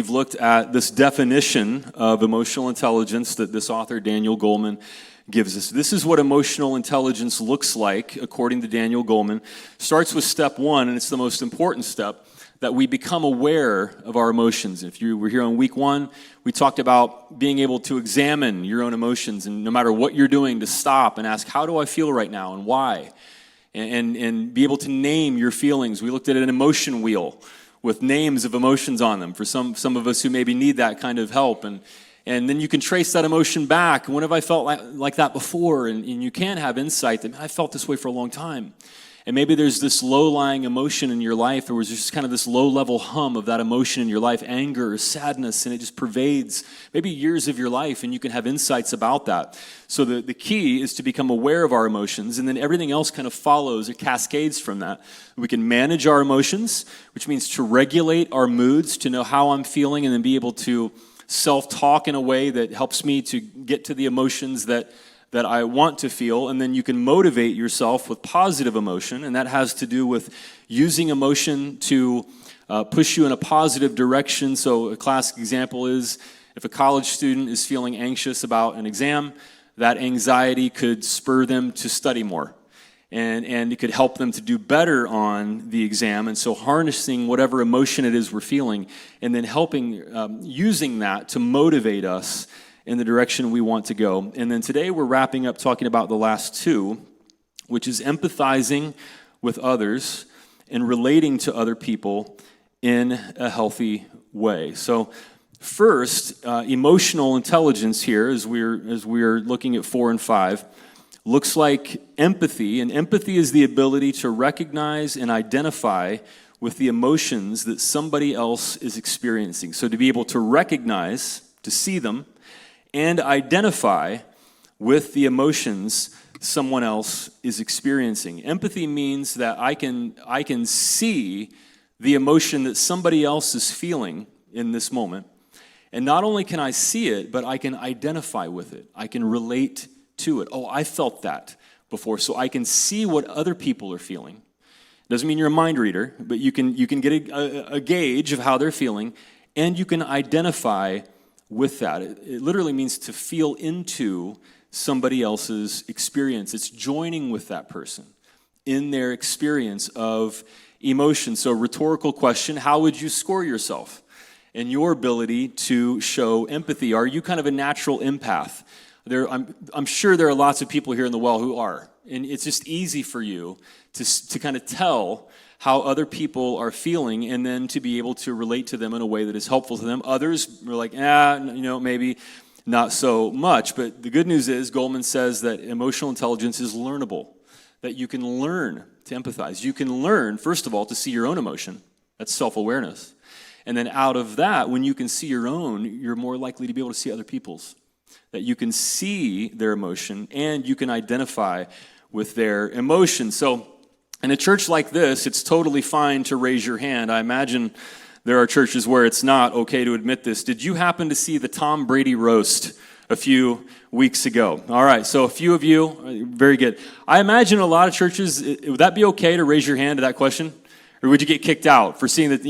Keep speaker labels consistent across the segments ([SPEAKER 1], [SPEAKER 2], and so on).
[SPEAKER 1] we've looked at this definition of emotional intelligence that this author, Daniel Goleman, gives us. This is what emotional intelligence looks like, according to Daniel Goleman. Starts with step one, and it's the most important step, that we become aware of our emotions. If you were here on week one, we talked about being able to examine your own emotions, and no matter what you're doing, to stop and ask, how do I feel right now, and why? And be able to name your feelings. We looked at an emotion wheel with names of emotions on them for some of us who maybe need that kind of help. And then you can trace that emotion back. When have I felt like that before? And you can have insight that I felt this way for a long time. And maybe there's this low-lying emotion in your life, or was just kind of this low-level hum of that emotion in your life, anger or sadness, and it just pervades maybe years of your life, and you can have insights about that. So the key is to become aware of our emotions, and then everything else kind of follows or cascades from that. We can manage our emotions, which means to regulate our moods, to know how I'm feeling, and then be able to self-talk in a way that helps me to get to the emotions that I want to feel. And then you can motivate yourself with positive emotion, and that has to do with using emotion to push you in a positive direction. So a classic example is if a college student is feeling anxious about an exam, that anxiety could spur them to study more. And it could help them to do better on the exam. And so harnessing whatever emotion it is we're feeling, and then helping, using that to motivate us in the direction we want to go. And then today we're wrapping up talking about the last two, which is empathizing with others and relating to other people in a healthy way. So first, emotional intelligence here, as we're looking at 4 and 5, looks like empathy. And empathy is the ability to recognize and identify with the emotions that somebody else is experiencing. So to be able to recognize, to see them, and identify with the emotions someone else is experiencing. Empathy means that I can see the emotion that somebody else is feeling in this moment. And not only can I see it, but I can identify with it. I can relate to it. Oh, I felt that before, so I can see what other people are feeling. Doesn't mean you're a mind reader, but you can get a gauge of how they're feeling, and you can identify with that. It literally means to feel into somebody else's experience. It's joining with that person in their experience of emotion. So rhetorical question, how would you score yourself in your ability to show empathy? Are you kind of a natural empath? I'm sure there are lots of people here in the well who are. And it's just easy for you to kind of tell how other people are feeling, and then to be able to relate to them in a way that is helpful to them. Others are like, maybe not so much. But the good news is, Goleman says that emotional intelligence is learnable, that you can learn to empathize. You can learn, first of all, to see your own emotion. That's self-awareness. And then out of that, when you can see your own, you're more likely to be able to see other people's. That you can see their emotion, and you can identify with their emotion. So in a church like this, it's totally fine to raise your hand. I imagine there are churches where it's not okay to admit this. Did you happen to see the Tom Brady roast a few weeks ago? All right, so a few of you, very good. I imagine a lot of churches, would that be okay to raise your hand to that question? Or would you get kicked out for seeing that,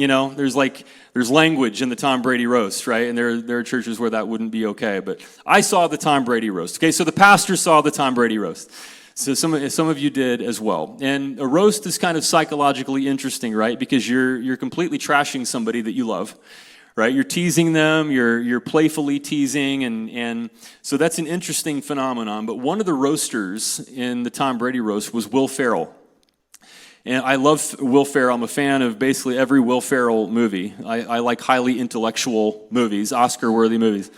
[SPEAKER 1] there's language in the Tom Brady roast, right? And there are churches where that wouldn't be okay. But I saw the Tom Brady roast. Okay, so the pastor saw the Tom Brady roast. So some of you did as well. And a roast is kind of psychologically interesting, right? Because you're completely trashing somebody that you love, right? You're teasing them, you're playfully teasing, and so that's an interesting phenomenon. But one of the roasters in the Tom Brady roast was Will Ferrell. And I love Will Ferrell. I'm a fan of basically every Will Ferrell movie. I like highly intellectual movies, Oscar-worthy movies.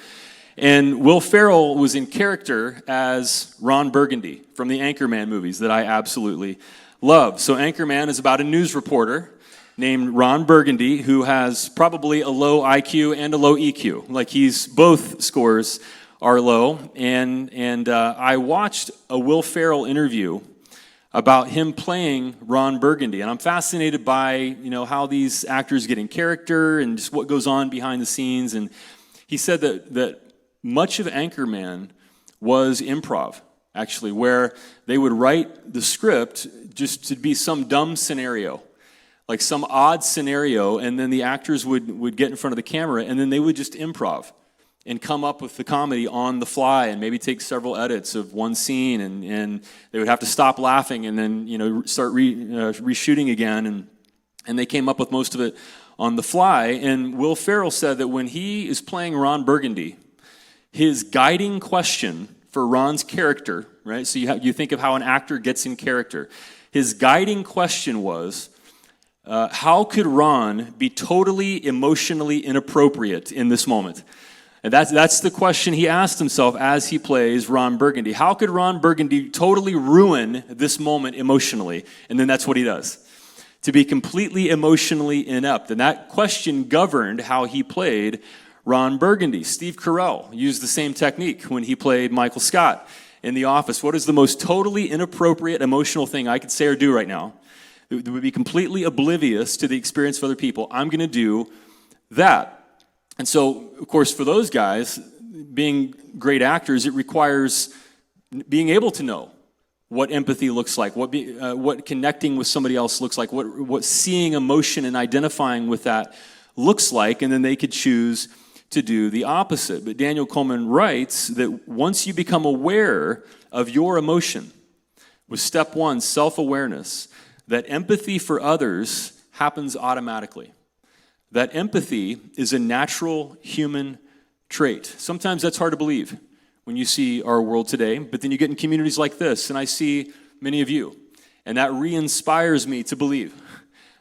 [SPEAKER 1] And Will Ferrell was in character as Ron Burgundy from the Anchorman movies that I absolutely love. So Anchorman is about a news reporter named Ron Burgundy who has probably a low IQ and a low EQ. Like both scores are low. And I watched a Will Ferrell interview about him playing Ron Burgundy. And I'm fascinated by, how these actors get in character and just what goes on behind the scenes. And he said that much of Anchorman was improv, actually, where they would write the script just to be some dumb scenario. like some odd scenario, and then the actors would get in front of the camera, and then they would just improv and come up with the comedy on the fly, and maybe take several edits of one scene, and they would have to stop laughing and then start reshooting again, and they came up with most of it on the fly. And Will Ferrell said that when he is playing Ron Burgundy, his guiding question for Ron's character, right? So you think of how an actor gets in character. His guiding question was, how could Ron be totally emotionally inappropriate in this moment? And that's the question he asked himself as he plays Ron Burgundy. How could Ron Burgundy totally ruin this moment emotionally? And then that's what he does. To be completely emotionally inept. And that question governed how he played Ron Burgundy. Steve Carell used the same technique when he played Michael Scott in The Office. What is the most totally inappropriate emotional thing I could say or do right now? It would be completely oblivious to the experience of other people. I'm going to do that. And so, of course, for those guys, being great actors, it requires being able to know what empathy looks like, what connecting with somebody else looks like, what seeing emotion and identifying with that looks like, and then they could choose to do the opposite. But Daniel Goleman writes that once you become aware of your emotion, with step one, self-awareness, that empathy for others happens automatically. That empathy is a natural human trait. Sometimes that's hard to believe when you see our world today, but then you get in communities like this, and I see many of you, and that re-inspires me to believe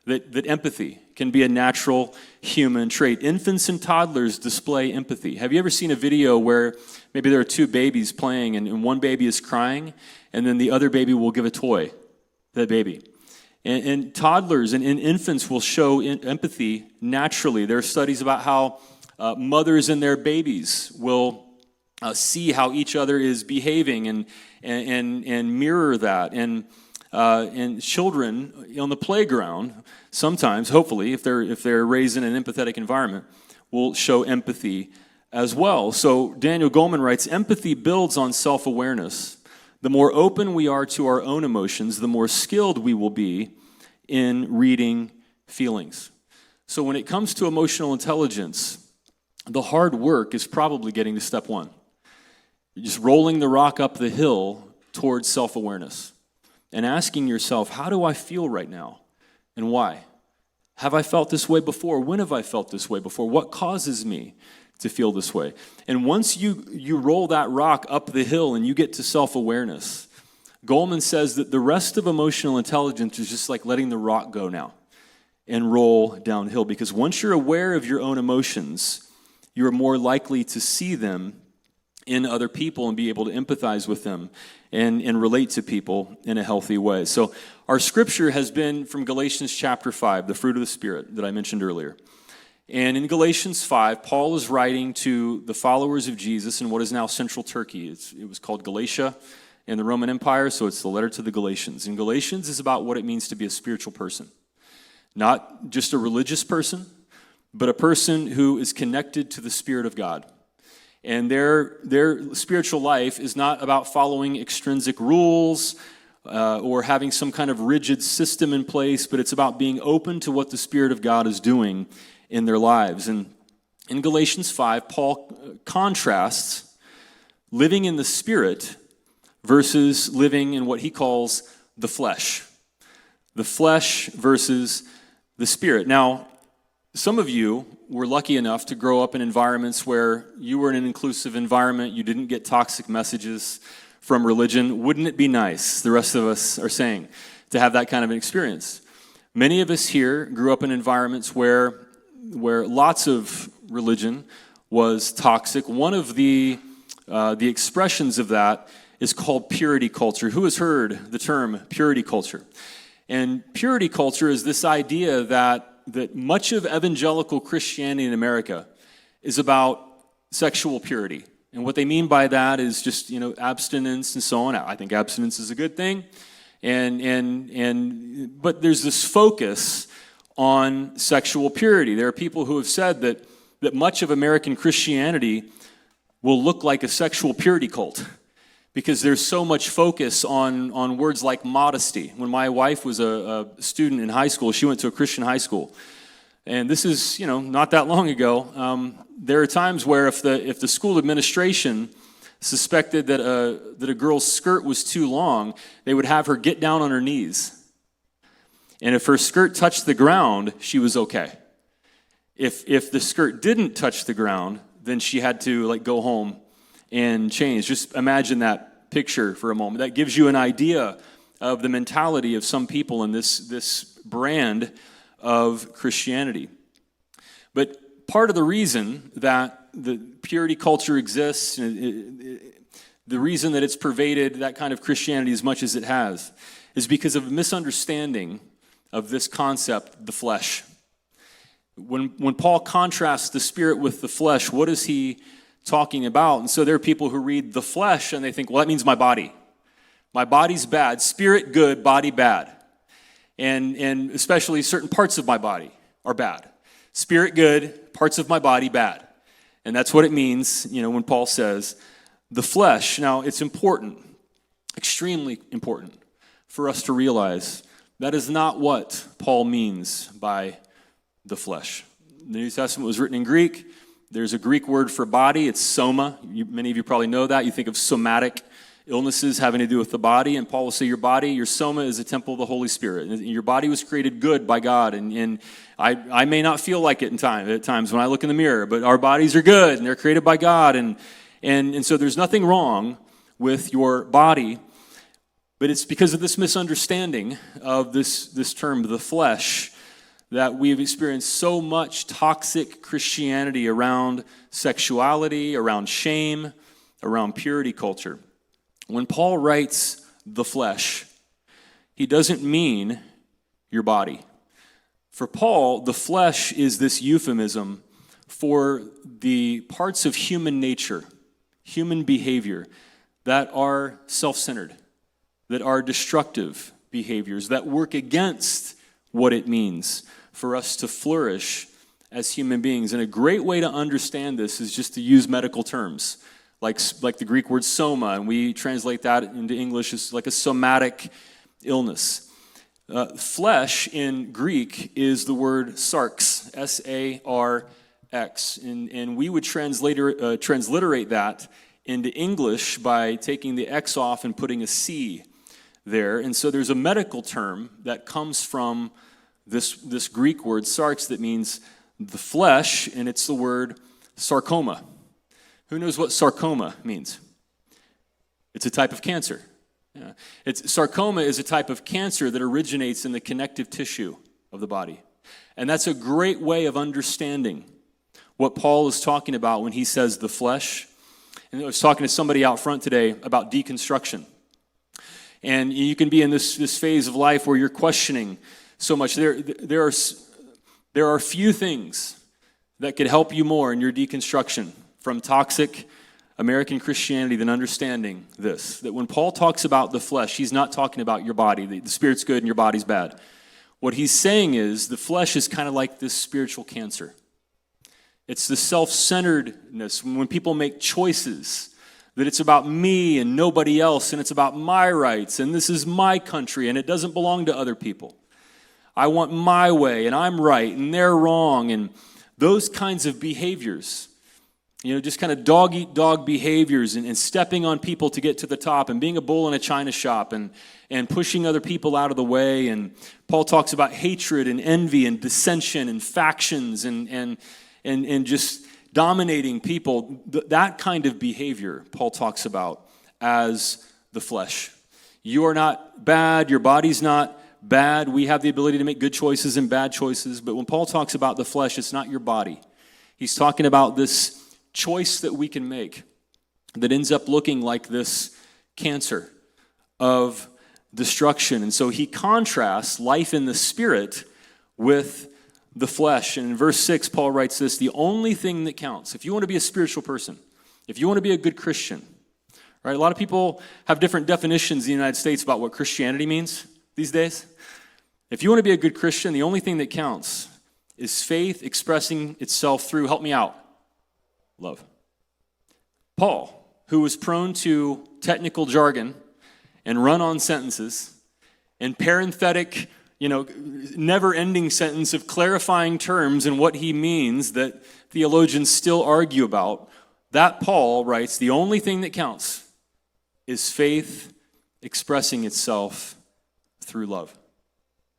[SPEAKER 1] that empathy can be a natural human trait. Infants and toddlers display empathy. Have you ever seen a video where maybe there are two babies playing, and one baby is crying, and then the other baby will give a toy to that baby? And toddlers and infants will show empathy naturally. There are studies about how mothers and their babies will see how each other is behaving and mirror that. And children on the playground, sometimes, hopefully, if they're raised in an empathetic environment, will show empathy as well. So Daniel Goleman writes, empathy builds on self-awareness. The more open we are to our own emotions, the more skilled we will be in reading feelings. So when it comes to emotional intelligence, the hard work is probably getting to step one. You're just rolling the rock up the hill towards self-awareness and asking yourself, how do I feel right now and why? Have I felt this way before? When have I felt this way before? What causes me to feel this way? And once you roll that rock up the hill and you get to self-awareness, Goleman says that the rest of emotional intelligence is just like letting the rock go now and roll downhill, because once you're aware of your own emotions, you're more likely to see them in other people and be able to empathize with them and relate to people in a healthy way. So our scripture has been from Galatians chapter 5, the fruit of the Spirit that I mentioned earlier. And in Galatians 5, Paul is writing to the followers of Jesus in what is now central Turkey. It was called Galatia in the Roman Empire, so it's the letter to the Galatians. And Galatians is about what it means to be a spiritual person. Not just a religious person, but a person who is connected to the Spirit of God. And their spiritual life is not about following extrinsic rules or having some kind of rigid system in place, but it's about being open to what the Spirit of God is doing in their lives. And in Galatians 5, Paul contrasts living in the Spirit versus living in what he calls the flesh. The flesh versus the Spirit. Now, some of you were lucky enough to grow up in environments where you were in an inclusive environment, you didn't get toxic messages from religion. Wouldn't it be nice, the rest of us are saying, to have that kind of an experience? Many of us here grew up in environments where lots of religion was toxic. One of the expressions of that is called purity culture. Who has heard the term purity culture? And purity culture is this idea that much of evangelical Christianity in America is about sexual purity. And what they mean by that is just, abstinence and so on. I think abstinence is a good thing. But there's this focus on sexual purity. There are people who have said that much of American Christianity will look like a sexual purity cult because there's so much focus on words like modesty. When my wife was a student in high school, she went to a Christian high school. And this is, not that long ago. There are times where if the school administration suspected that a girl's skirt was too long, they would have her get down on her knees. And if her skirt touched the ground, she was okay. If the skirt didn't touch the ground, then she had to go home and change. Just imagine that picture for a moment. That gives you an idea of the mentality of some people in this brand of Christianity. But part of the reason that the purity culture exists, the reason that it's pervaded that kind of Christianity as much as it has, is because of a misunderstanding of this concept, the flesh. When Paul contrasts the spirit with the flesh, what is he talking about? And so there are people who read the flesh and they think, well, that means my body. My body's bad, spirit good, body bad. And especially certain parts of my body are bad. Spirit good, parts of my body bad. And that's what it means, when Paul says the flesh. Now, it's important, extremely important, for us to realize that is not what Paul means by the flesh. The New Testament was written in Greek. There's a Greek word for body. It's soma. Many of you probably know that. You think of somatic illnesses having to do with the body, and Paul will say your body, your soma, is a temple of the Holy Spirit. And your body was created good by God, and I may not feel like it at times when I look in the mirror, but our bodies are good, and they're created by God, and so there's nothing wrong with your body, but it's because of this misunderstanding of this term, the flesh, that we've experienced so much toxic Christianity around sexuality, around shame, around purity culture. When Paul writes the flesh, he doesn't mean your body. For Paul, the flesh is this euphemism for the parts of human nature, human behavior, that are self-centered, that are destructive behaviors, that work against what it means for us to flourish as human beings. And a great way to understand this is just to use medical terms, like the Greek word soma, and we translate that into English as like a somatic illness. Flesh in Greek is the word sarx, S-A-R-X, and we would transliterate that into English by taking the X off and putting a C there. And so there's a medical term that comes from this Greek word sarx that means the flesh, and it's the word sarcoma. Who knows what sarcoma means? It's a type of cancer. Yeah. Sarcoma is a type of cancer that originates in the connective tissue of the body. And that's a great way of understanding what Paul is talking about when he says the flesh. And I was talking to somebody out front today about deconstruction. And you can be in this phase of life where you're questioning so much. There are few things that could help you more in your deconstruction from toxic American Christianity than understanding this, that when Paul talks about the flesh, he's not talking about your body. The spirit's good and your body's bad. What he's saying is the flesh is kind of like this spiritual cancer. It's the self-centeredness when people make choices, that it's about me and nobody else, and it's about my rights, and this is my country, and it doesn't belong to other people. I want my way, and I'm right, and they're wrong, and those kinds of behaviors, just kind of dog-eat-dog behaviors and stepping on people to get to the top and being a bull in a china shop and pushing other people out of the way. And Paul talks about hatred and envy and dissension and factions and just dominating people. That kind of behavior Paul talks about as the flesh. You are not bad. Your body's not bad. We have the ability to make good choices and bad choices. But when Paul talks about the flesh, it's not your body. He's talking about this choice that we can make that ends up looking like this cancer of destruction. And so he contrasts life in the spirit with the flesh. And in verse 6, Paul writes this: the only thing that counts, if you want to be a spiritual person, if you want to be a good Christian, right? A lot of people have different definitions in the United States about what Christianity means these days. If you want to be a good Christian, the only thing that counts is faith expressing itself through, help me out, love. Paul, who was prone to technical jargon and run-on sentences and parenthetic, never-ending sentence of clarifying terms and what he means that theologians still argue about, that Paul writes, the only thing that counts is faith expressing itself through love.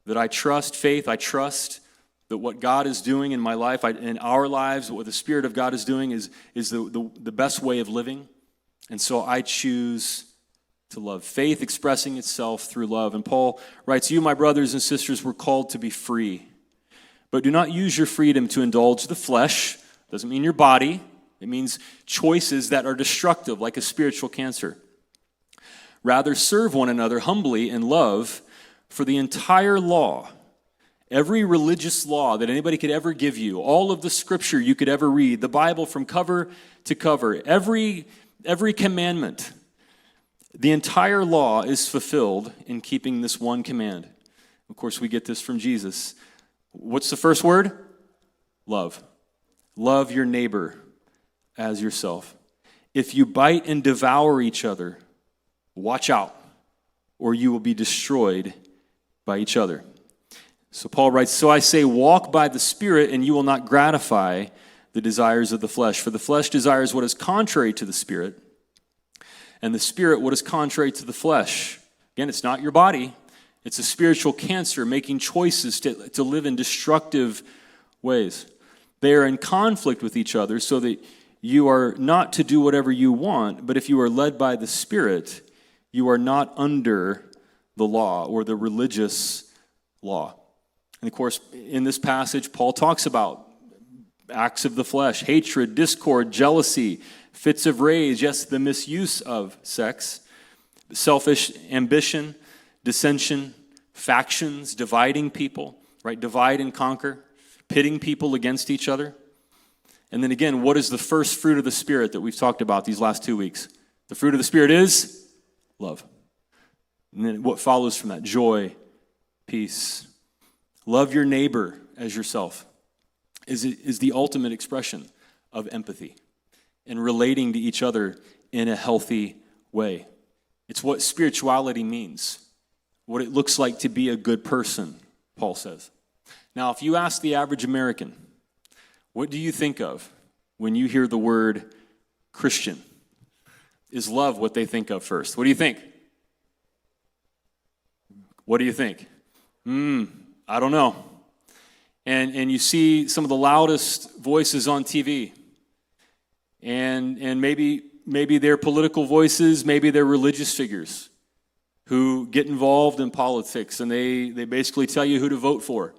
[SPEAKER 1] That I trust faith, I trust that what God is doing in my life, in our lives, what the Spirit of God is doing is the best way of living. And so I choose to love. Faith expressing itself through love. And Paul writes, you, my brothers and sisters, were called to be free. But do not use your freedom to indulge the flesh. Doesn't mean your body. It means choices that are destructive, like a spiritual cancer. Rather, serve one another humbly in love, for the entire law, every religious law that anybody could ever give you, all of the scripture you could ever read, the Bible from cover to cover, every commandment, the entire law is fulfilled in keeping this one command. Of course, we get this from Jesus. What's the first word? Love. Love your neighbor as yourself. If you bite and devour each other, watch out, or you will be destroyed by each other. So Paul writes, so I say, walk by the Spirit, and you will not gratify the desires of the flesh. For the flesh desires what is contrary to the Spirit, and the Spirit what is contrary to the flesh. Again, it's not your body. It's a spiritual cancer making choices to live in destructive ways. They are in conflict with each other so that you are not to do whatever you want, but if you are led by the Spirit, you are not under the law or the religious law. And of course, in this passage, Paul talks about acts of the flesh, hatred, discord, jealousy, fits of rage, yes, the misuse of sex, selfish ambition, dissension, factions, dividing people, right? Divide and conquer, pitting people against each other. And then again, what is the first fruit of the Spirit that we've talked about these last 2 weeks? The fruit of the Spirit is love. And then what follows from that? Joy, peace. Love your neighbor as yourself is the ultimate expression of empathy and relating to each other in a healthy way. It's what spirituality means, what it looks like to be a good person, Paul says. Now, if you ask the average American, what do you think of when you hear the word Christian? Is love what they think of first? What do you think? What do you think? I don't know. And you see some of the loudest voices on TV. And maybe they're political voices, maybe they're religious figures who get involved in politics, and they basically tell you who to vote for.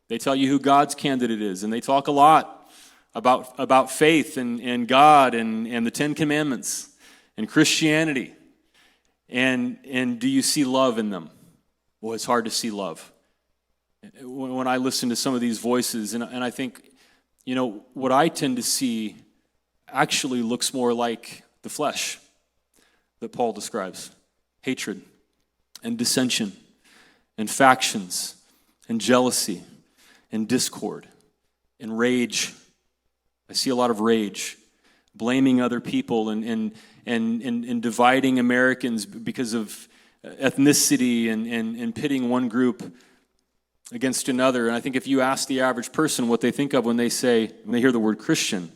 [SPEAKER 1] They tell you who God's candidate is, and they talk a lot about faith and God and the Ten Commandments and Christianity. And do you see love in them? Well, it's hard to see love. When I listen to some of these voices, and I think, what I tend to see actually looks more like the flesh that Paul describes. Hatred and dissension and factions and jealousy and discord and rage. I see a lot of rage, blaming other people and dividing Americans because of ethnicity and pitting one group against another. And I think if you ask the average person what they think of when they hear the word Christian,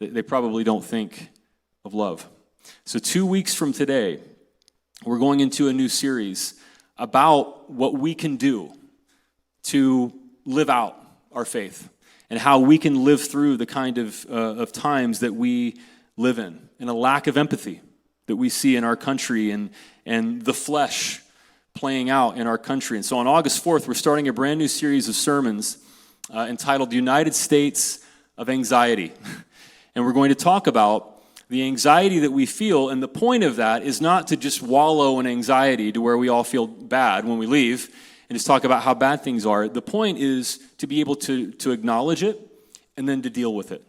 [SPEAKER 1] they probably don't think of love. So 2 weeks from today, we're going into a new series about what we can do to live out our faith and how we can live through the kind of times that we live in, and a lack of empathy that we see in our country and the flesh playing out in our country. And so on August 4th, we're starting a brand new series of sermons entitled United States of Anxiety. And we're going to talk about the anxiety that we feel, and the point of that is not to just wallow in anxiety to where we all feel bad when we leave and just talk about how bad things are. The point is to be able to acknowledge it and then to deal with it.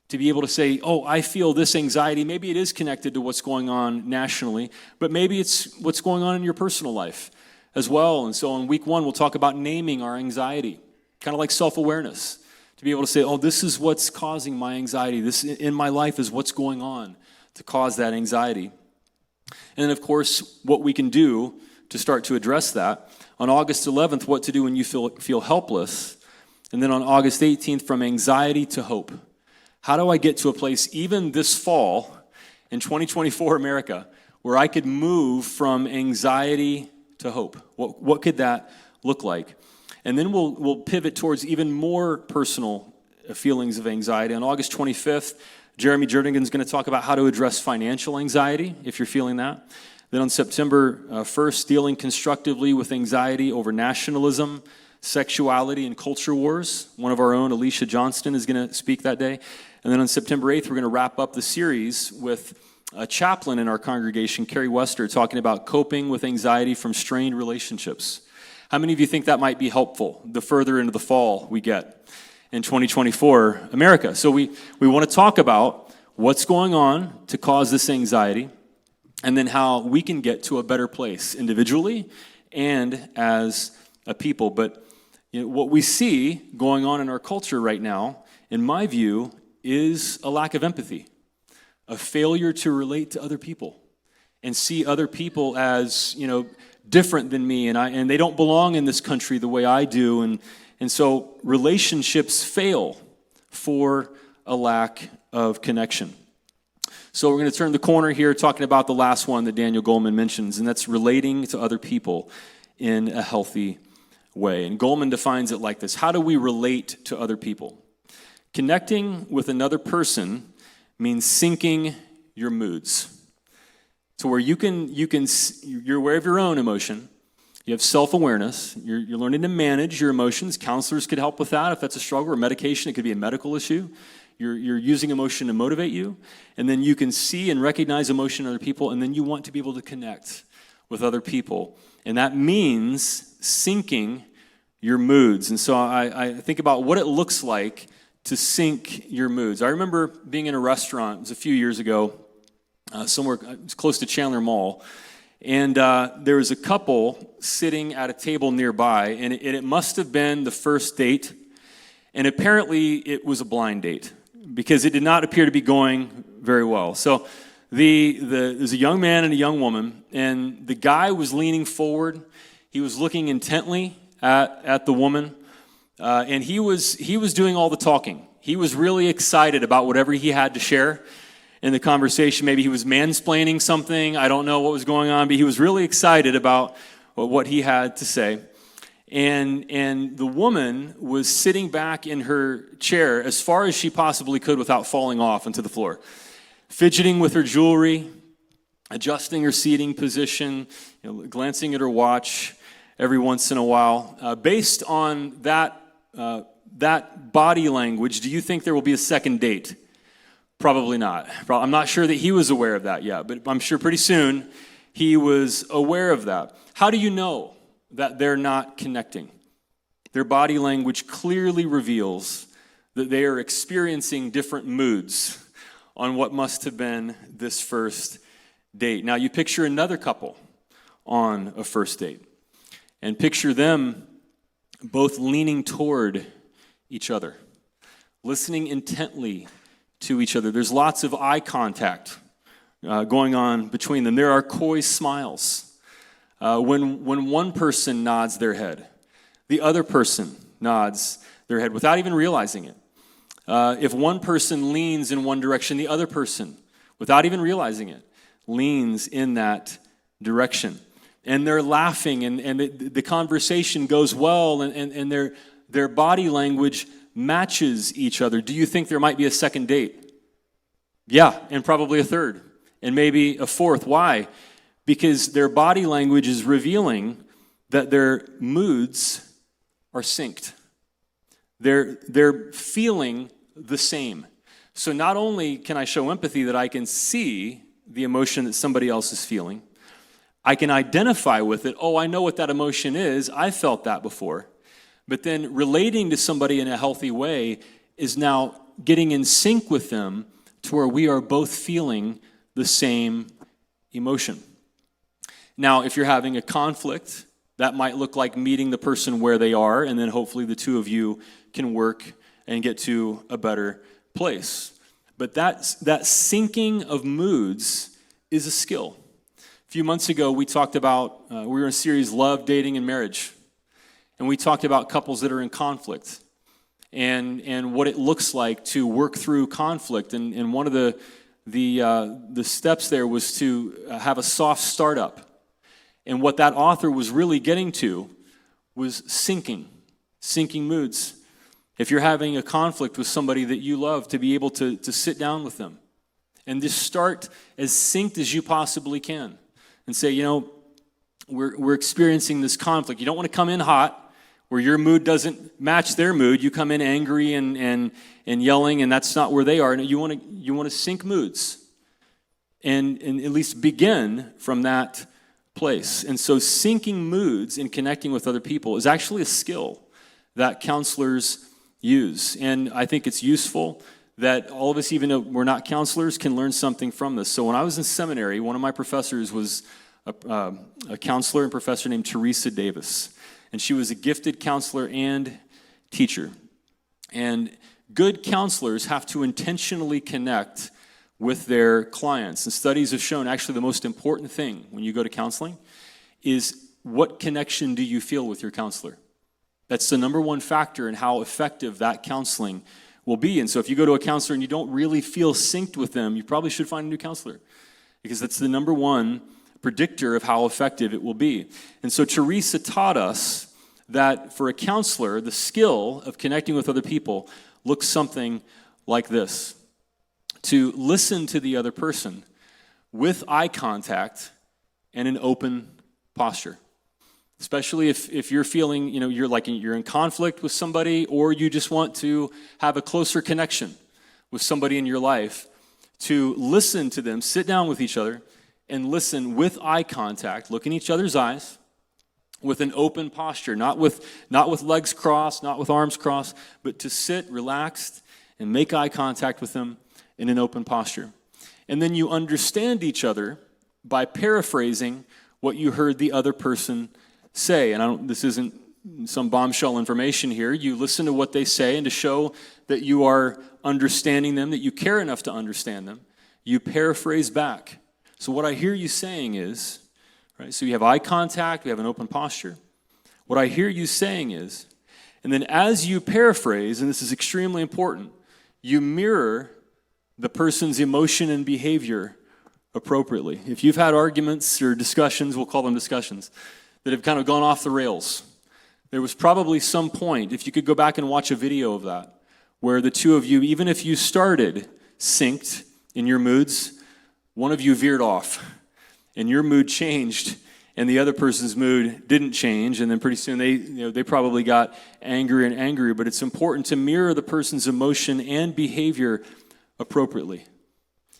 [SPEAKER 1] To be able to say, oh, I feel this anxiety. Maybe it is connected to what's going on nationally, but maybe it's what's going on in your personal life as well. And so in week 1, we'll talk about naming our anxiety, kind of like self-awareness. To be able to say, oh, this is what's causing my anxiety. This in my life is what's going on to cause that anxiety. And then, of course, what we can do to start to address that. On August 11th, what to do when you feel helpless. And then on August 18th, from anxiety to hope. How do I get to a place, even this fall, in 2024 America, where I could move from anxiety to hope? What could that look like? And then we'll pivot towards even more personal feelings of anxiety. On August 25th, Jeremy Jernigan's going to talk about how to address financial anxiety, if you're feeling that. Then on September 1st, dealing constructively with anxiety over nationalism, sexuality, and culture wars. One of our own, Alicia Johnston, is going to speak that day. And then on September 8th, we're going to wrap up the series with a chaplain in our congregation, Carrie Wester, talking about coping with anxiety from strained relationships. How many of you think that might be helpful the further into the fall we get in 2024 America? So we want to talk about what's going on to cause this anxiety, and then how we can get to a better place individually and as a people. But what we see going on in our culture right now, in my view, is a lack of empathy, a failure to relate to other people and see other people as, different than me, and they don't belong in this country the way I do, and so relationships fail for a lack of connection. So we're going to turn the corner here talking about the last one that Daniel Goleman mentions, and that's relating to other people in a healthy way. And Goleman defines it like this: how do we relate to other people? Connecting with another person means syncing your moods. To where you're aware of your own emotion, you have self-awareness, you're learning to manage your emotions. Counselors could help with that if that's a struggle, or medication, it could be a medical issue. You're using emotion to motivate you, and then you can see and recognize emotion in other people, and then you want to be able to connect with other people. And that means syncing your moods. And so I think about what it looks like to sync your moods. I remember being in a restaurant, it was a few years ago, somewhere close to Chandler Mall, and there was a couple sitting at a table nearby, and it must have been the first date, and apparently it was a blind date, because it did not appear to be going very well. So there's a young man and a young woman, and the guy was leaning forward. He was looking intently at the woman, and he was doing all the talking. He was really excited about whatever he had to share in the conversation. Maybe he was mansplaining something. I don't know what was going on, but he was really excited about what he had to say. And the woman was sitting back in her chair as far as she possibly could without falling off into the floor, fidgeting with her jewelry, adjusting her seating position, glancing at her watch every once in a while. Based on that body language, do you think there will be a second date? Probably not. I'm not sure that he was aware of that yet, but I'm sure pretty soon he was aware of that. How do you know that they're not connecting? Their body language clearly reveals that they are experiencing different moods on what must have been this first date. Now you picture another couple on a first date, and picture them both leaning toward each other, listening intently to each other. There's lots of eye contact going on between them. There are coy smiles. When one person nods their head, the other person nods their head without even realizing it. If one person leans in one direction, the other person, without even realizing it, leans in that direction. And they're laughing, and the conversation goes well, and their body language matches each other. Do you think there might be a second date? Yeah, and probably a third, and maybe a fourth. Why? Because their body language is revealing that their moods are synced. They're feeling the same. So not only can I show empathy that I can see the emotion that somebody else is feeling, I can identify with it. Oh, I know what that emotion is. I felt that before. But then relating to somebody in a healthy way is now getting in sync with them to where we are both feeling the same emotion. Now, if you're having a conflict, that might look like meeting the person where they are, and then hopefully the two of you can work and get to a better place. But that syncing of moods is a skill. A few months ago, we talked about, we were in a series, Love, Dating, and Marriage. And we talked about couples that are in conflict and what it looks like to work through conflict. And one of the steps there was to have a soft startup. And what that author was really getting to was syncing moods. If you're having a conflict with somebody that you love, to be able to sit down with them and just start as synced as you possibly can and say, we're experiencing this conflict. You don't want to come in hot where your mood doesn't match their mood. You come in angry and yelling, and that's not where they are. And you want to sync moods and at least begin from that place. And so syncing moods and connecting with other people is actually a skill that counselors use. And I think it's useful that all of us, even though we're not counselors, can learn something from this. So when I was in seminary, one of my professors was a counselor and professor named Teresa Davis. And she was a gifted counselor and teacher. And good counselors have to intentionally connect with their clients. And studies have shown actually the most important thing when you go to counseling is what connection do you feel with your counselor? That's the number one factor in how effective that counseling will be. And so if you go to a counselor and you don't really feel synced with them, you probably should find a new counselor, because that's the number one predictor of how effective it will be. And so Teresa taught us that for a counselor, the skill of connecting with other people looks something like this: to listen to the other person with eye contact and an open posture. Especially if you're feeling, you're in conflict with somebody, or you just want to have a closer connection with somebody in your life, to listen to them, sit down with each other, and listen with eye contact, look in each other's eyes, with an open posture, not with legs crossed, not with arms crossed, but to sit relaxed and make eye contact with them in an open posture. And then you understand each other by paraphrasing what you heard the other person say. And this isn't some bombshell information here. You listen to what they say, and to show that you are understanding them, that you care enough to understand them, you paraphrase back. So what I hear you saying is, right, so you have eye contact, we have an open posture. What I hear you saying is, and then as you paraphrase, and this is extremely important, you mirror the person's emotion and behavior appropriately. If you've had arguments or discussions, we'll call them discussions, that have kind of gone off the rails, there was probably some point, if you could go back and watch a video of that, where the two of you, even if you started synced in your moods, one of you veered off, and your mood changed, and the other person's mood didn't change, and then pretty soon they probably got angrier and angrier. But it's important to mirror the person's emotion and behavior appropriately.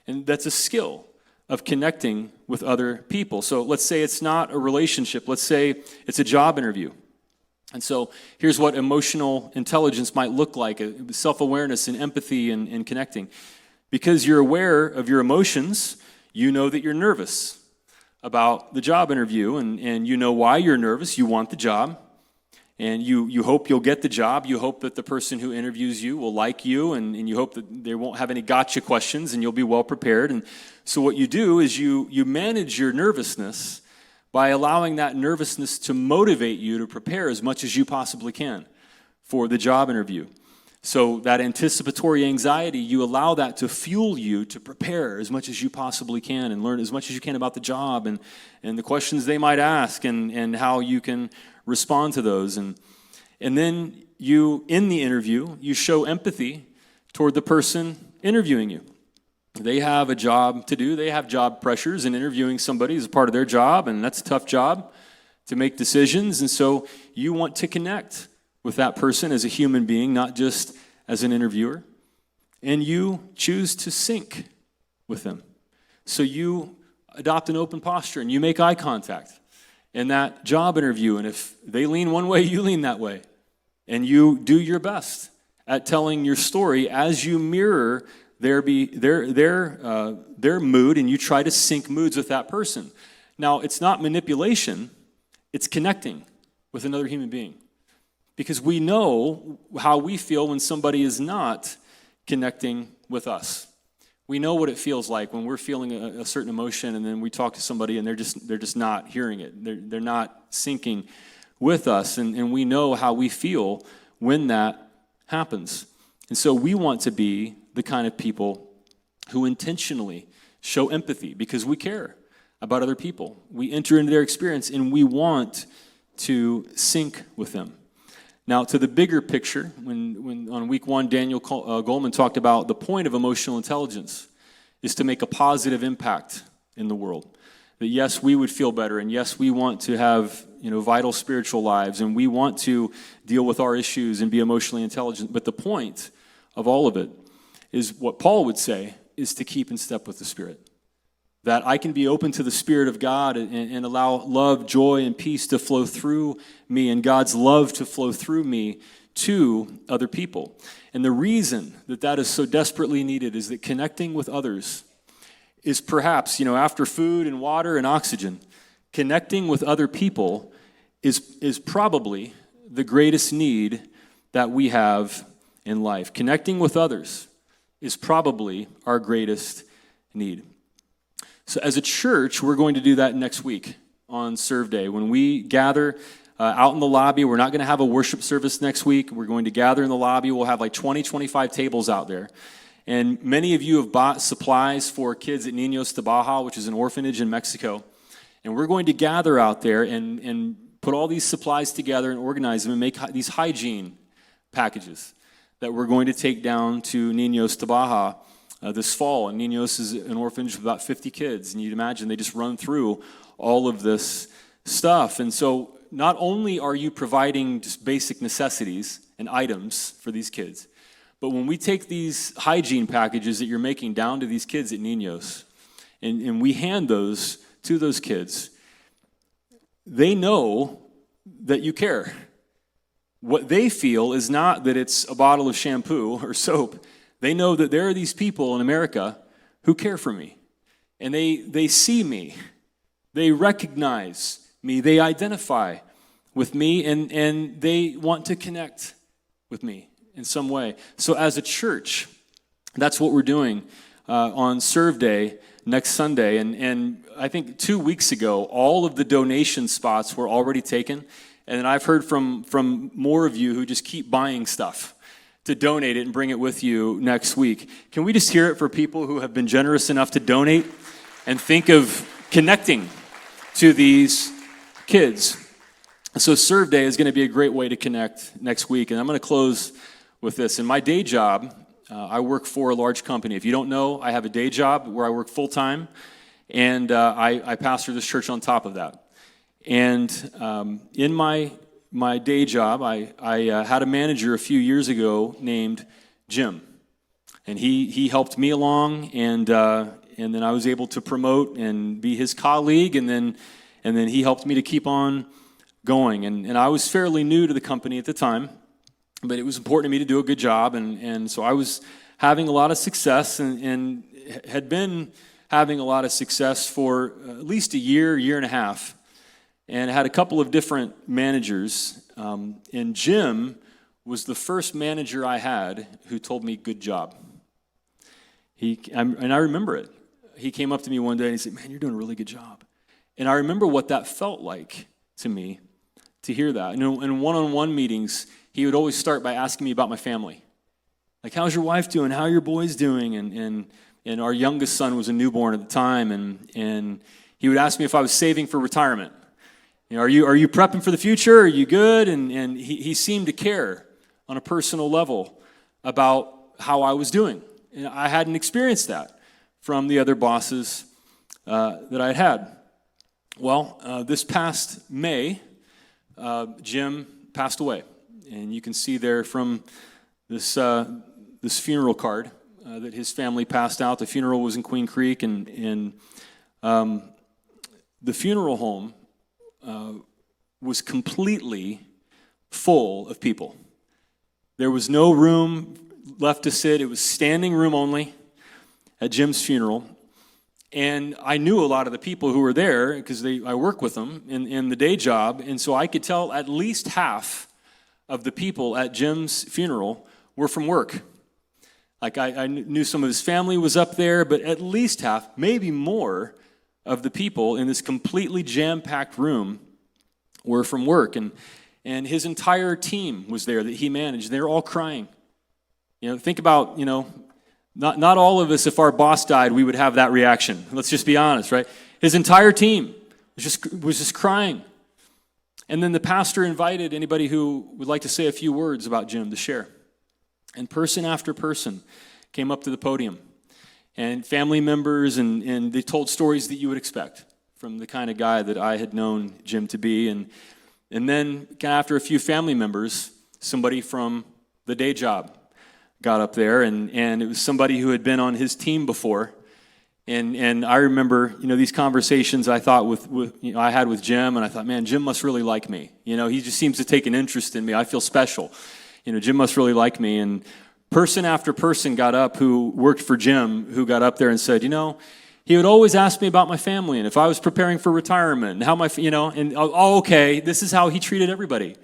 [SPEAKER 1] And that's a skill of connecting with other people. So let's say it's not a relationship. Let's say it's a job interview. And so here's what emotional intelligence might look like: self-awareness and empathy and connecting. Because you're aware of your emotions, you know that you're nervous about the job interview, and you know why you're nervous. You want the job, and you hope you'll get the job. You hope that the person who interviews you will like you, and you hope that they won't have any gotcha questions, and you'll be well prepared. And so what you do is you manage your nervousness by allowing that nervousness to motivate you to prepare as much as you possibly can for the job interview. So that anticipatory anxiety, you allow that to fuel you to prepare as much as you possibly can and learn as much as you can about the job and the questions they might ask and how you can respond to those. And then you, in the interview, you show empathy toward the person interviewing you. They have a job to do. They have job pressures, and interviewing somebody is a part of their job, and that's a tough job to make decisions. And so you want to connect with that person as a human being, not just as an interviewer. And you choose to sync with them. So you adopt an open posture, and you make eye contact in that job interview. And if they lean one way, you lean that way. And you do your best at telling your story as you mirror their mood, and you try to sync moods with that person. Now, it's not manipulation, it's connecting with another human being. Because we know how we feel when somebody is not connecting with us. We know what it feels like when we're feeling a certain emotion, and then we talk to somebody and they're just not hearing it. They're not syncing with us, and we know how we feel when that happens. And so we want to be the kind of people who intentionally show empathy because we care about other people. We enter into their experience and we want to sync with them. Now, to the bigger picture, when on week 1, Daniel Goleman talked about the point of emotional intelligence is to make a positive impact in the world. That yes, we would feel better, and yes, we want to have vital spiritual lives, and we want to deal with our issues and be emotionally intelligent. But the point of all of it is what Paul would say is to keep in step with the Spirit. That I can be open to the Spirit of God and allow love, joy, and peace to flow through me and God's love to flow through me to other people. And the reason that is so desperately needed is that connecting with others is perhaps, after food and water and oxygen, connecting with other people is probably the greatest need that we have in life. Connecting with others is probably our greatest need. So as a church, we're going to do that next week on Serve Day. When we gather out in the lobby, we're not going to have a worship service next week. We're going to gather in the lobby. We'll have like 20, 25 tables out there. And many of you have bought supplies for kids at Niños de Baja, which is an orphanage in Mexico. And we're going to gather out there and put all these supplies together and organize them and make these hygiene packages that we're going to take down to Niños de Baja this fall. And Niños is an orphanage of about 50 kids. And you'd imagine they just run through all of this stuff. And so not only are you providing just basic necessities and items for these kids, but when we take these hygiene packages that you're making down to these kids at Niños, and we hand those to those kids, they know that you care. What they feel is not that it's a bottle of shampoo or soap. They know that there are these people in America who care for me. And they see me. They recognize me. They identify with me, and they want to connect with me in some way. So as a church, that's what we're doing on Serve Day next Sunday. And I think 2 weeks ago, all of the donation spots were already taken. And I've heard from more of you who just keep buying stuff to donate it and bring it with you next week. Can we just hear it for people who have been generous enough to donate and think of connecting to these kids? So Serve Day is going to be a great way to connect next week. And I'm going to close with this. In my day job, I work for a large company. If you don't know, I have a day job where I work full-time, and I pastor this church on top of that. And in my day job, I had a manager a few years ago named Jim, and he helped me along, and then I was able to promote and be his colleague, and then he helped me to keep on going. And I was fairly new to the company at the time, but it was important to me to do a good job, and so I was having a lot of success, and had been having a lot of success for at least a year and a half. And I had a couple of different managers, and Jim was the first manager I had who told me, "Good job." And I remember it. He came up to me one day and he said, "Man, you're doing a really good job." And I remember what that felt like to me to hear that. In one-on-one meetings, he would always start by asking me about my family. Like, how's your wife doing? How are your boys doing? And our youngest son was a newborn at the time, and he would ask me if I was saving for retirement. Are you prepping for the future? Are you good? And he seemed to care on a personal level about how I was doing. And I hadn't experienced that from the other bosses that I'd had. Well, this past May, Jim passed away. And you can see there from this funeral card that his family passed out. The funeral was in Queen Creek, and the funeral home was completely full of people. There was no room left to sit. It was standing room only at Jim's funeral. And I knew a lot of the people who were there because I work with them in the day job. And so I could tell at least half of the people at Jim's funeral were from work. Like I knew some of his family was up there, but at least half, maybe more, of the people in this completely jam-packed room were from work. And his entire team was there that he managed. They were all crying. Think about, not all of us, if our boss died, we would have that reaction. Let's just be honest, right? His entire team was just crying. And then the pastor invited anybody who would like to say a few words about Jim to share. And person after person came up to the podium. And family members, and they told stories that you would expect from the kind of guy that I had known Jim to be. And then after a few family members, somebody from the day job got up there, and it was somebody who had been on his team before. And I remember, these conversations I thought I had with Jim, and I thought, man, Jim must really like me. He just seems to take an interest in me. I feel special. Jim must really like me. And person after person got up who worked for Jim, who got up there and said, he would always ask me about my family and if I was preparing for retirement and how okay, this is how he treated everybody.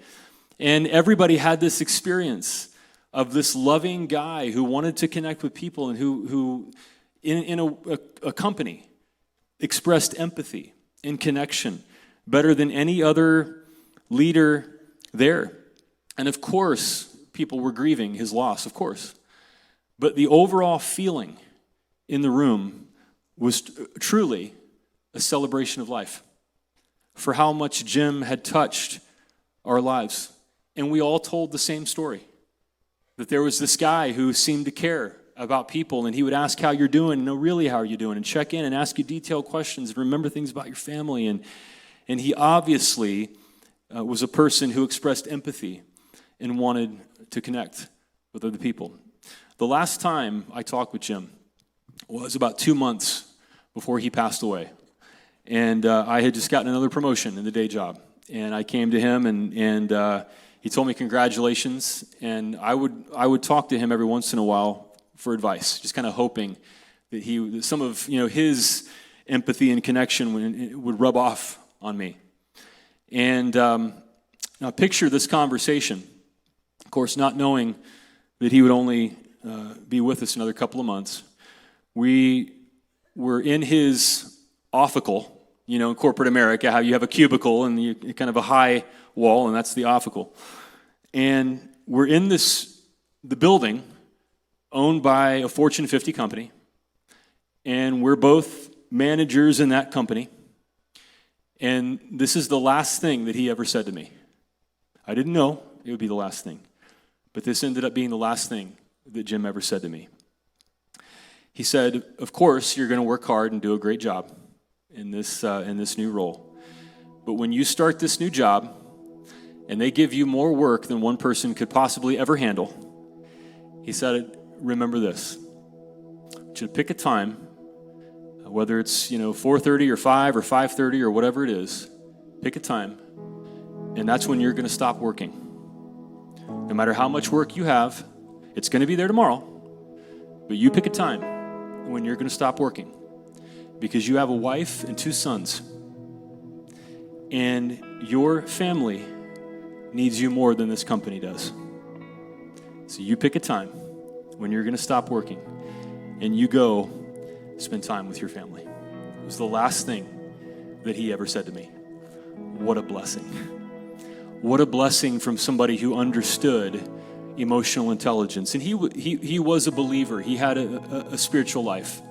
[SPEAKER 1] And everybody had this experience of this loving guy who wanted to connect with people and who in a company expressed empathy and connection better than any other leader there. And of course, people were grieving his loss, of course. But the overall feeling in the room was truly a celebration of life for how much Jim had touched our lives. And we all told the same story, that there was this guy who seemed to care about people, and he would ask how you're doing, and no, really, how are you doing, and check in and ask you detailed questions and remember things about your family. And he obviously was a person who expressed empathy and wanted to connect with other people. The last time I talked with Jim was about 2 months before he passed away. And I had just gotten another promotion in the day job. And I came to him, and he told me congratulations. And I would talk to him every once in a while for advice, just kind of hoping that some of his empathy and connection would rub off on me. And now picture this conversation. Of course, not knowing that he would only be with us another couple of months. We were in his officle, in corporate America, how you have a cubicle and you kind of a high wall, and that's the officle. And we're in the building owned by a Fortune 50 company, and we're both managers in that company. And this is the last thing that he ever said to me. I didn't know it would be the last thing. But this ended up being the last thing that Jim ever said to me. He said, of course, you're going to work hard and do a great job in this new role. But when you start this new job, and they give you more work than one person could possibly ever handle, he said, remember this. I want you to pick a time, whether it's 4:30 or 5 or 5:30 or whatever it is, pick a time, and that's when you're going to stop working. No matter how much work you have, it's going to be there tomorrow, but you pick a time when you're going to stop working, because you have a wife and 2 sons, and your family needs you more than this company does. So you pick a time when you're going to stop working, and you go spend time with your family. It was the last thing that he ever said to me. What a blessing. What a blessing from somebody who understood emotional intelligence. And he was a believer. He had a spiritual life.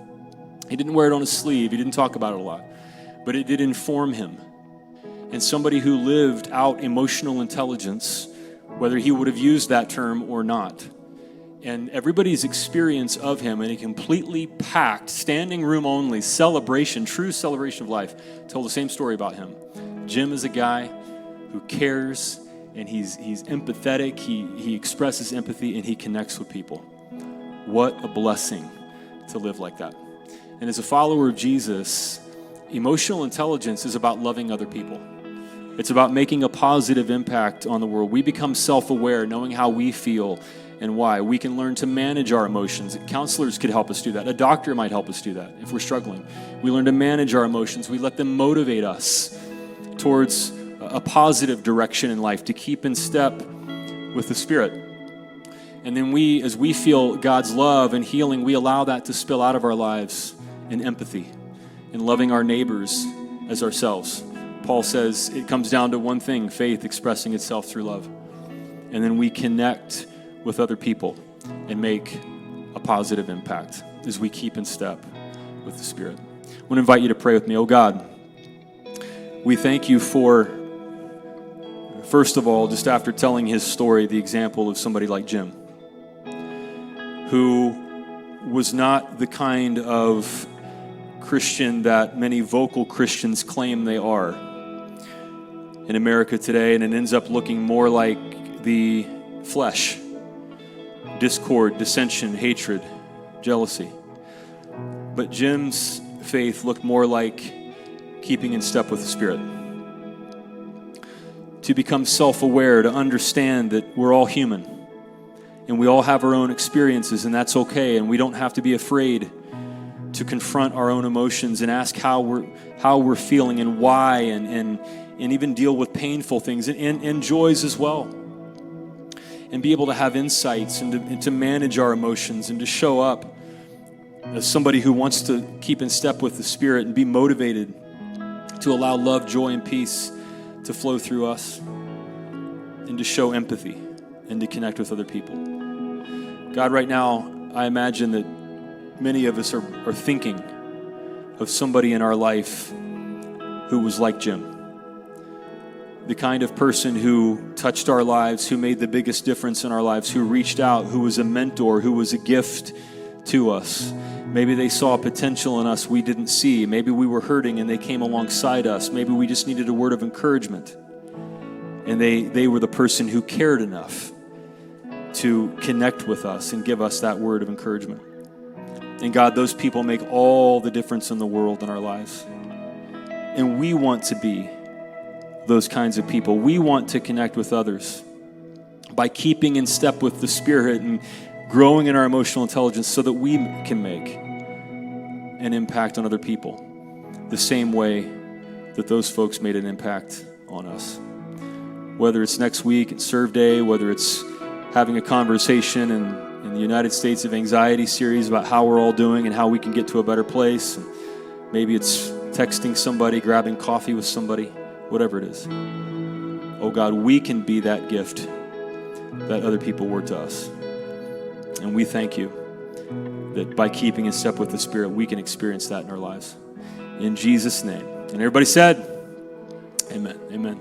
[SPEAKER 1] He didn't wear it on his sleeve. He didn't talk about it a lot. But it did inform him. And somebody who lived out emotional intelligence, whether he would have used that term or not. And everybody's experience of him in a completely packed, standing room only celebration, true celebration of life, told the same story about him. Jim is a guy who cares, and he's empathetic, he expresses empathy, and he connects with people. What a blessing to live like that. And as a follower of Jesus, emotional intelligence is about loving other people. It's about making a positive impact on the world. We become self-aware, knowing how we feel and why. We can learn to manage our emotions. Counselors could help us do that. A doctor might help us do that if we're struggling. We learn to manage our emotions. We let them motivate us towards a positive direction in life, to keep in step with the Spirit. And then as we feel God's love and healing, we allow that to spill out of our lives in empathy, in loving our neighbors as ourselves. Paul says it comes down to one thing, faith expressing itself through love. And then we connect with other people and make a positive impact as we keep in step with the Spirit. I want to invite you to pray with me. Oh God, we thank you for, first of all, just after telling his story, the example of somebody like Jim, who was not the kind of Christian that many vocal Christians claim they are in America today, and it ends up looking more like the flesh, discord, dissension, hatred, jealousy. But Jim's faith looked more like keeping in step with the Spirit. To become self-aware, to understand that we're all human and we all have our own experiences, and that's okay, and we don't have to be afraid to confront our own emotions and ask how we're feeling and why, and even deal with painful things and joys as well. And be able to have insights and to manage our emotions and to show up as somebody who wants to keep in step with the Spirit and be motivated to allow love, joy, and peace to flow through us, and to show empathy and to connect with other people. God, right now, I imagine that many of us are thinking of somebody in our life who was like Jim. The kind of person who touched our lives, who made the biggest difference in our lives, who reached out, who was a mentor, who was a gift to us. Maybe they saw potential in us we didn't see. Maybe we were hurting and they came alongside us. Maybe we just needed a word of encouragement. And they were the person who cared enough to connect with us and give us that word of encouragement. And God, those people make all the difference in the world in our lives. And we want to be those kinds of people. We want to connect with others by keeping in step with the Spirit and growing in our emotional intelligence so that we can make an impact on other people the same way that those folks made an impact on us. Whether it's next week at Serve Day, whether it's having a conversation in the United States of Anxiety series about how we're all doing and how we can get to a better place. And maybe it's texting somebody, grabbing coffee with somebody, whatever it is. Oh God, we can be that gift that other people were to us. And we thank you that by keeping in step with the Spirit, we can experience that in our lives. In Jesus' name. And everybody said, amen. Amen.